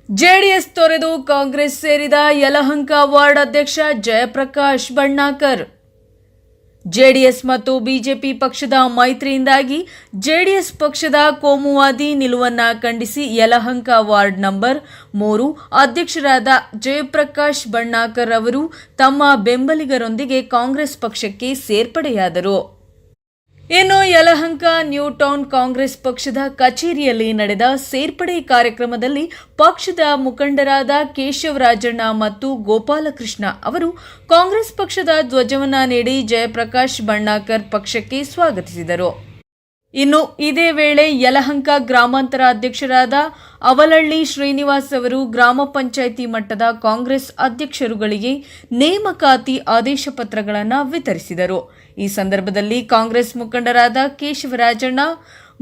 JDS ತೊರೆದು ಕಾಂಗ್ರೆಸ್ ಸೇರಿದ Yelahanka ward ಅಧ್ಯಕ್ಷ ಜಯಪ್ರಕಾಶ್ ಬಣ್ಣಾಕರ್. ಜೆಡಿಎಸ್ ಮತ್ತು ಬಿಜೆಪಿ ಪಕ್ಷದ ಮೈತ್ರಿಯಿಂದಾಗಿ ಜೆಡಿಎಸ್ ಪಕ್ಷದ ಕೋಮುವಾದಿ ನಿಲುವನ್ನು ಖಂಡಿಸಿ ಯಲಹಂಕ ವಾರ್ಡ್ ನಂಬರ್ 3 ಅಧ್ಯಕ್ಷರಾದ ಜಯಪ್ರಕಾಶ್ ಬಣ್ಣಾಕರ್ ಅವರು ತಮ್ಮ ಬೆಂಬಲಿಗರೊಂದಿಗೆ ಕಾಂಗ್ರೆಸ್ ಪಕ್ಷಕ್ಕೆ ಸೇರ್ಪಡೆಯಾದರು. ಇನ್ನು ಯಲಹಂಕ ನ್ಯೂ ಟೌನ್ ಕಾಂಗ್ರೆಸ್ ಪಕ್ಷದ ಕಚೇರಿಯಲ್ಲಿ ನಡೆದ ಸೇರ್ಪಡೆ ಕಾರ್ಯಕ್ರಮದಲ್ಲಿ ಪಕ್ಷದ ಮುಖಂಡರಾದ ಕೇಶವರಾಜಣ್ಣ ಮತ್ತು ಗೋಪಾಲಕೃಷ್ಣ ಅವರು ಕಾಂಗ್ರೆಸ್ ಪಕ್ಷದ ಧ್ವಜವನ್ನು ನೀಡಿ ಜಯಪ್ರಕಾಶ್ ಬಣ್ಣಾಕರ್ ಪಕ್ಷಕ್ಕೆ ಸ್ವಾಗತಿಸಿದರು. ಇನ್ನು ಇದೇ ವೇಳೆ ಯಲಹಂಕ ಗ್ರಾಮಾಂತರ ಅಧ್ಯಕ್ಷರಾದ ಅವಲಹಳ್ಳಿ ಶ್ರೀನಿವಾಸ್ ಅವರು ಗ್ರಾಮ ಪಂಚಾಯಿತಿ ಮಟ್ಟದ ಕಾಂಗ್ರೆಸ್ ಅಧ್ಯಕ್ಷರುಗಳಿಗೆ ನೇಮಕಾತಿ ಆದೇಶ ಪತ್ರಗಳನ್ನು ವಿತರಿಸಿದರು. ಈ ಸಂದರ್ಭದಲ್ಲಿ ಕಾಂಗ್ರೆಸ್ ಮುಖಂಡರಾದ ಕೇಶವರಾಜಣ್ಣ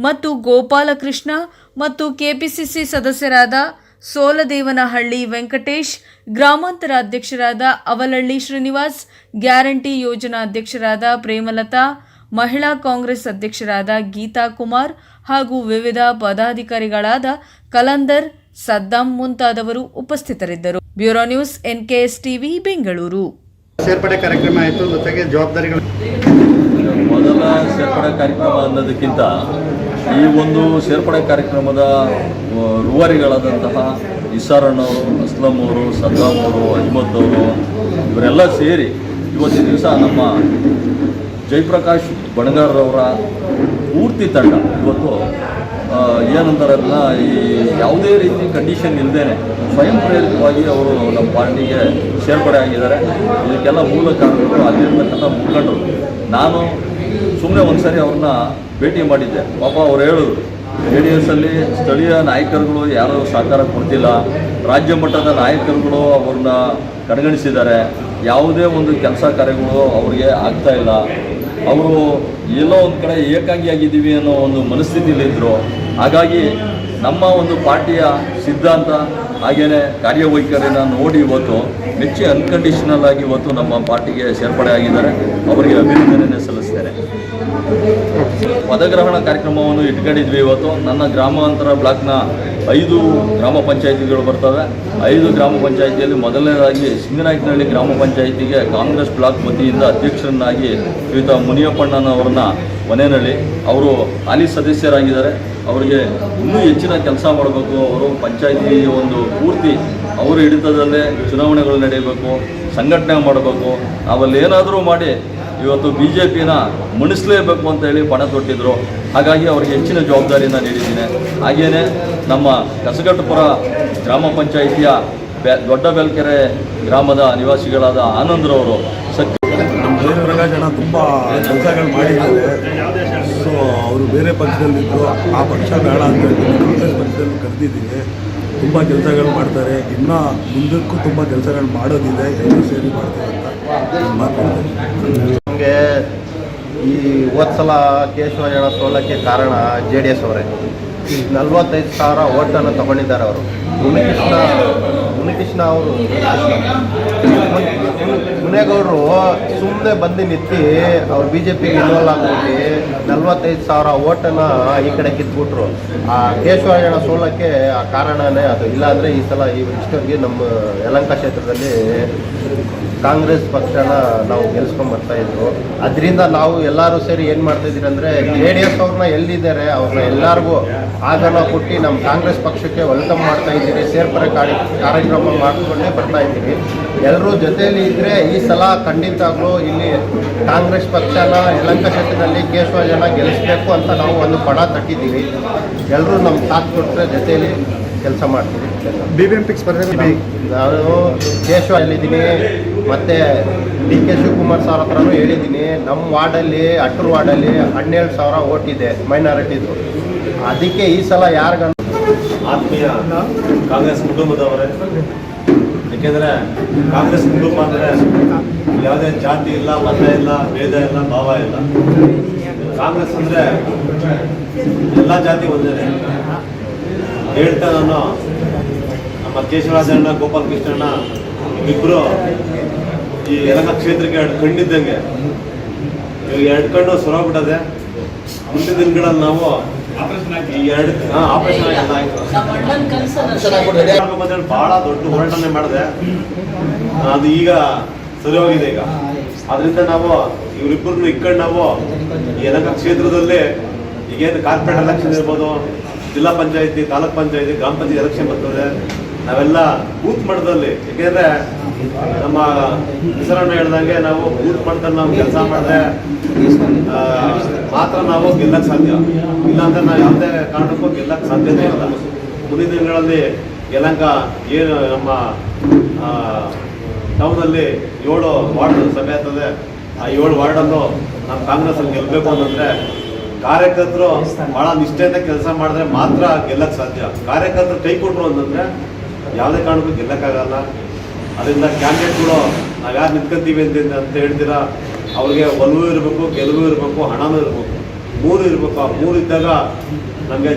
ಮತ್ತು ಗೋಪಾಲಕೃಷ್ಣ ಮತ್ತು ಕೆಪಿಸಿಸಿ ಸದಸ್ಯರಾದ ಸೋಲದೇವನಹಳ್ಳಿ ವೆಂಕಟೇಶ್, ಗ್ರಾಮಾಂತರ ಅಧ್ಯಕ್ಷರಾದ ಅವಲಹಳ್ಳಿ ಶ್ರೀನಿವಾಸ್, ಗ್ಯಾರಂಟಿ ಯೋಜನಾ ಅಧ್ಯಕ್ಷರಾದ ಪ್ರೇಮಲತಾ, ಮಹಿಳಾ ಕಾಂಗ್ರೆಸ್ ಅಧ್ಯಕ್ಷರಾದ ಗೀತಾ ಕುಮಾರ್ ಹಾಗೂ ವಿವಿಧ ಪದಾಧಿಕಾರಿಗಳಾದ ಕಲಂದರ್, ಸದ್ದಾಂ ಮುಂತಾದವರು ಉಪಸ್ಥಿತರಿದ್ದರು. Bureau news, NKS TV, Bengaluru. ಸೇರ್ಪಡೆ ಕಾರ್ಯಕ್ರಮ ಆಯಿತು, ಜೊತೆಗೆ ಜವಾಬ್ದಾರಿಗಳು. ಮೊದಲ ಸೇರ್ಪಡೆ ಕಾರ್ಯಕ್ರಮ ಅನ್ನೋದಕ್ಕಿಂತ ಈ ಒಂದು ಸೇರ್ಪಡೆ ಕಾರ್ಯಕ್ರಮದ ರೂವಾರಿಗಳಾದಂತಹ ಇಸಾರಣ್ಣವರು, ಅಸ್ಲಂ ಅವರು, ಸದ್ದಾಂ ಅವರು, ಅಜ್ಮತ್ ಅವರು ಇವರೆಲ್ಲ ಸೇರಿ ಇವತ್ತಿನ ದಿವಸ ನಮ್ಮ ಜಯಪ್ರಕಾಶ್ ಬಣಗಾರರವರ ಪೂರ್ತಿ ತಂಡ ಇವತ್ತು ಏನಂತಾರಲ್ಲ, ಈ ಯಾವುದೇ ರೀತಿ ಕಂಡೀಷನ್ ಇಲ್ಲದೇ ಸ್ವಯಂ ಪ್ರೇರಿತವಾಗಿ ಅವರು ನಮ್ಮ ಪಾರ್ಟಿಗೆ ಸೇರ್ಪಡೆ ಆಗಿದ್ದಾರೆ. ಇದಕ್ಕೆಲ್ಲ ಮೂಲ ಕಾರಣಗಳು ಅಲ್ಲಿರ್ತಕ್ಕಂಥ ಮುಖಂಡರು. ನಾನು ಸುಮ್ಮನೆ ಒಂದು ಸಾರಿ ಅವ್ರನ್ನ ಭೇಟಿ ಮಾಡಿದ್ದೆ. ಪಾಪ ಅವ್ರು ಹೇಳಿದ್ರು, JDS-ಅಲ್ಲಿ ಸ್ಥಳೀಯ ನಾಯಕರುಗಳು ಯಾರೂ ಸಹಕಾರ ಕೊಡ್ತಿಲ್ಲ, ರಾಜ್ಯ ಮಟ್ಟದ ನಾಯಕರುಗಳು ಅವ್ರನ್ನ ಕಡೆಗಣಿಸಿದ್ದಾರೆ, ಯಾವುದೇ ಒಂದು ಕೆಲಸ ಕಾರ್ಯಗಳು ಅವ್ರಿಗೆ ಆಗ್ತಾ ಇಲ್ಲ, ಅವರು ಎಲ್ಲೋ ಒಂದು ಕಡೆ ಏಕಾಂಗಿಯಾಗಿದ್ದೀವಿ ಅನ್ನೋ ಒಂದು ಮನಸ್ಥಿತಿಯಲ್ಲಿದ್ದರು. ಹಾಗಾಗಿ ನಮ್ಮ ಒಂದು ಪಾರ್ಟಿಯ ಸಿದ್ಧಾಂತ ಹಾಗೆಯೇ ಕಾರ್ಯವೈಖರಿನ ನೋಡಿ ಇವತ್ತು ಮೆಚ್ಚಿ ಅನ್ಕಂಡೀಷನಲ್ ಆಗಿ ಇವತ್ತು ನಮ್ಮ ಪಾರ್ಟಿಗೆ ಸೇರ್ಪಡೆ ಆಗಿದ್ದಾರೆ. ಅವರಿಗೆ ಅಭಿನಂದನೆ ಸಲ್ಲಿಸ್ತೇನೆ. ಪದಗ್ರಹಣ ಕಾರ್ಯಕ್ರಮವನ್ನು ಇಟ್ಕೊಂಡಿದ್ವಿ. ಇವತ್ತು ನನ್ನ ಗ್ರಾಮಾಂತರ ಬ್ಲಾಕ್ನ 5 ಗ್ರಾಮ ಪಂಚಾಯಿತಿಗಳು ಬರ್ತವೆ. 5 ಗ್ರಾಮ ಪಂಚಾಯಿತಿಯಲ್ಲಿ ಮೊದಲನೇದಾಗಿ ಸಿಂಗನಾಯಕನಹಳ್ಳಿ ಗ್ರಾಮ ಪಂಚಾಯಿತಿಗೆ ಕಾಂಗ್ರೆಸ್ ಬ್ಲಾಕ್ ವತಿಯಿಂದ ಅಧ್ಯಕ್ಷರನ್ನಾಗಿ ಶ್ರೀಯುತ ಮುನಿಯಪ್ಪಣ್ಣನವರನ್ನ ಮನೆಯಲ್ಲಿ ಅವರು ಹಾಲಿ ಸದಸ್ಯರಾಗಿದ್ದಾರೆ. ಅವರಿಗೆ ಇನ್ನೂ ಹೆಚ್ಚಿನ ಕೆಲಸ ಮಾಡಬೇಕು. ಅವರು ಪಂಚಾಯಿತಿ ಒಂದು ಪೂರ್ತಿ ಅವರ ಹಿಡಿತದಲ್ಲೇ ಚುನಾವಣೆಗಳು ನಡೆಯಬೇಕು, ಸಂಘಟನೆ ಮಾಡಬೇಕು. ನಾವಲ್ಲಿ ಏನಾದರೂ ಮಾಡಿ ಇವತ್ತು BJPನ ಮಣಿಸಲೇಬೇಕು ಅಂತ ಹೇಳಿ ಪಣ ತೊಟ್ಟಿದ್ರು. ಹಾಗಾಗಿ ಅವರಿಗೆ ಹೆಚ್ಚಿನ ಜವಾಬ್ದಾರಿಯನ್ನು ನೀಡಿದ್ದೀನಿ. ಹಾಗೆಯೇ ನಮ್ಮ ಕಸಗಟ್ಟಪುರ ಗ್ರಾಮ ಪಂಚಾಯಿತಿಯ ದೊಡ್ಡ ಬೆಲ್ಕೆರೆ ಗ್ರಾಮದ ನಿವಾಸಿಗಳಾದ ಆನಂದ್ರವರು ನಮ್ಮ ಜಯಪ್ರಕಾಶಣ್ಣ ತುಂಬ ಕೆಲಸಗಳು ಮಾಡಿದ್ದಾರೆ. ಸೊ ಅವರು ಬೇರೆ ಪಕ್ಷದಲ್ಲಿದ್ದರು, ಆ ಪಕ್ಷ ಬೇಡ ಅಂತ ಹೇಳ್ತೀನಿ, ಕಾಂಗ್ರೆಸ್ ಪಕ್ಷದಲ್ಲಿ ಕರೆದಿದ್ದೀವಿ. ತುಂಬ ಕೆಲಸಗಳು ಮಾಡ್ತಾರೆ, ಇನ್ನೂ ಮುಂದಕ್ಕೂ ತುಂಬ ಕೆಲಸಗಳು ಮಾಡೋದಿದೆ, ಎಲ್ಲರೂ ಸೇರಿ ಮಾಡ್ತೀವಿ ಅಂತ ಮಾತಾಡ್ತಾರೆ. ನಮಗೆ ಈ ಹೋದ್ಸಲ ಕೇಶವರಾಜಣ್ಣ ಸೋಲಕ್ಕೆ ಕಾರಣ JDS ಅವರೇ. 45,000 ಓಟನ್ನು ತಗೊಂಡಿದ್ದಾರೆ ಅವರು. ಮುನಿಕೃಷ್ಣ ಅವರು ಮುನೇಗೌಡರು ಸುಮ್ಮನೆ ಬಂದು ನಿಂತು ಅವ್ರು BJPಗೆ ಇನ್ವಾಲ್ವ್ ಆಗ್ಬಿಟ್ಟು 45,000 ಓಟನ್ನು ಈ ಕಡೆ ಕಿತ್ಬಿಟ್ರು. ಆ ಕೇಶವರಾಜಣ್ಣ ಸೋಲಕ್ಕೆ ಆ ಕಾರಣನೇ ಅದು. ಇಲ್ಲಾಂದರೆ ಈ ಸಲ ಇಷ್ಟವರೆಗೆ ನಮ್ಮ ಯಲಹಂಕ ಕ್ಷೇತ್ರದಲ್ಲಿ ಕಾಂಗ್ರೆಸ್ ಪಕ್ಷನ ನಾವು ಗೆಲ್ಸ್ಕೊಂಡ್ಬರ್ತಾಯಿದ್ರು. ಅದರಿಂದ ನಾವು ಎಲ್ಲರೂ ಸೇರಿ ಏನು ಮಾಡ್ತಾಯಿದ್ದೀರಿ ಅಂದರೆ JDS ಅವ್ರನ್ನ ಎಲ್ಲಿದ್ದಾರೆ ಅವ್ರನ್ನ ಎಲ್ಲರಿಗೂ ಆಗನ ಕೊಟ್ಟು ನಮ್ಮ ಕಾಂಗ್ರೆಸ್ ಪಕ್ಷಕ್ಕೆ ವೆಲ್ಕಮ್ ಮಾಡ್ತಾಯಿದ್ದೀರಿ, ಸೇರ್ಪಡೆ ಕಾರ್ಯಕ್ರಮ ಮಾಡಿಕೊಂಡೇ ಬರ್ತಾಯಿದ್ದೀರಿ. ಎಲ್ಲರೂ ಜೊತೆಯಲ್ಲಿ ಇದ್ದರೆ ಈ ಸಲ ಖಂಡಿತವಾಗ್ಲೂ ಇಲ್ಲಿ ಕಾಂಗ್ರೆಸ್ ಪಕ್ಷನ ಯಲಹಂಕ ಕ್ಷೇತ್ರದಲ್ಲಿ ಕೇಶವರಾಜಣ್ಣ ಗೆಲ್ಲಿಸಬೇಕು ಅಂತ ನಾವು ಒಂದು ಪಣ ತಟ್ಟಿದ್ದೀವಿ. ಎಲ್ಲರೂ ನಮ್ಮ ಸಾಥ್ ಕೊಟ್ಟರೆ ಜೊತೆಯಲ್ಲಿ ಕೆಲಸ ಮಾಡ್ತೀವಿ. BBMP ಸ್ಪರ್ಧೆ ನಾನು ಕೇಶವ ಹೇಳಿದ್ದೀನಿ, ಮತ್ತು DK ಶಿವಕುಮಾರ್ ಸರ್ ಹತ್ರನೂ ಹೇಳಿದ್ದೀನಿ. ನಮ್ಮ ವಾರ್ಡಲ್ಲಿ ಅಟ್ಟೂರು ವಾರ್ಡಲ್ಲಿ 17,000 ಓಟ್ ಇದೆ ಮೈನಾರಿಟಿದು. ಅದಕ್ಕೆ ಈ ಸಲ ಯಾರಿಗ ಆತ್ಮೀಯ ಕಾಂಗ್ರೆಸ್ ಕುಟುಂಬದವರೇ, ಏಕೆಂದರೆ ಕಾಂಗ್ರೆಸ್ ಕುಟುಂಬ ಅಂದರೆ ಯಾವುದೇ ಜಾತಿ ಇಲ್ಲ, ಮತ ಇಲ್ಲ, ಭೇದ ಇಲ್ಲ, ಭಾವ ಇಲ್ಲ. ಕಾಂಗ್ರೆಸ್ ಅಂದರೆ ಎಲ್ಲ ಜಾತಿ ಒಂದೇ ಹೇಳ್ತಾ ನಾನು ನಮ್ಮ ಕೇಶವರಾಜಣ್ಣ, ಗೋಪಾಲಕೃಷ್ಣಣ್ಣ ಇಬ್ಬರು ಈ ಯಲಹಂಕ ಕ್ಷೇತ್ರಕ್ಕೆ 2 ಕಣ್ಣಿದ್ದಂಗೆ. ಇವಾಗ 2 ಕಣ್ಣು ಸೊರಬಿಟ್ಟದೆ. ಮುಂದಿನ ದಿನಗಳಲ್ಲಿ ನಾವು ಈ ಎರಡು ಆಪರೇಷನ್ ಆಗಿ ಬಹಳ ದೊಡ್ಡ ಹೋರಾಟನೆ ಮಾಡಿದೆ. ಅದು ಈಗ ಸರಿ ಹೋಗಿದೆ. ಈಗ ಅದರಿಂದ ನಾವು ಇವರಿಬ್ಬರನ್ನು ಇಟ್ಕೊಂಡು ನಾವು ಈ ಯಲಹಂಕ ಕ್ಷೇತ್ರದಲ್ಲಿ ಈಗೇನು ಕಾರ್ಪೊರೇಟ್ ಎಲೆಕ್ಷನ್ ಇರ್ಬೋದು, ಜಿಲ್ಲಾ ಪಂಚಾಯತಿ, ತಾಲೂಕ್ ಪಂಚಾಯತಿ, ಗ್ರಾಮ ಪಂಚಾಯತಿ ಎಲೆಕ್ಷನ್ ಬರ್ತದೆ. ನಾವೆಲ್ಲ ಬೂತ್ ಮಟ್ಟದಲ್ಲಿ, ಏಕೆಂದರೆ ನಮ್ಮ ಹೆಸರನ್ನು ಹೇಳ್ದಂಗೆ ನಾವು ಬೂತ್ ಮಟ್ಟದಲ್ಲಿ ನಾವು ಕೆಲಸ ಮಾಡಿದ್ರೆ ಮಾತ್ರ ನಾವು ಗೆಲ್ಲಕ್ಕೆ ಸಾಧ್ಯ. ಇಲ್ಲಾಂದ್ರೆ ನಾವು ಯಾವುದೇ ಕಾರಣಕ್ಕೂ ಗೆಲ್ಲಕ್ಕೆ ಸಾಧ್ಯತೆ ಇಲ್ಲ. ಮುಂದಿನ ದಿನಗಳಲ್ಲಿ ಯಲಹಂಕ ಏನು ನಮ್ಮ ಟೌನಲ್ಲಿ 7 ವಾರ್ಡ್ ಸಭೆ ಆಗ್ತದೆ. ಆ 7 ವಾರ್ಡನ್ನು ನಮ್ಮ ಕಾಂಗ್ರೆಸ್ಸಲ್ಲಿ ಗೆಲ್ಲಬೇಕು ಅಂತಂದರೆ ಕಾರ್ಯಕರ್ತರು ಭಾಳ ನಿಷ್ಠೆಯಿಂದ ಕೆಲಸ ಮಾಡಿದ್ರೆ ಮಾತ್ರ ಗೆಲ್ಲಕ್ಕೆ ಸಾಧ್ಯ. ಕಾರ್ಯಕರ್ತರು ಕೈ ಕೊಟ್ಟರು ಅಂತಂದರೆ ಯಾವುದೇ ಕಾರಣಕ್ಕೂ ಗೆಲ್ಲಕ್ಕಾಗಲ್ಲ. ಅದರಿಂದ ಕ್ಯಾಂಡಿಡೇಟ್ಗಳು ನಾವು ಯಾರು ನಿಂತ್ಕೊಂತೀವಿ ಅಂತ ಹೇಳ್ತೀರಾ, ಅವ್ರಿಗೆ ಒಲವು ಇರಬೇಕು, ಗೆಲುವು ಇರಬೇಕು, ಹಣನೂ ಇರಬೇಕು, 3 ಇರಬೇಕು. ಆ 3 ಇದ್ದಾಗ ನಮಗೆ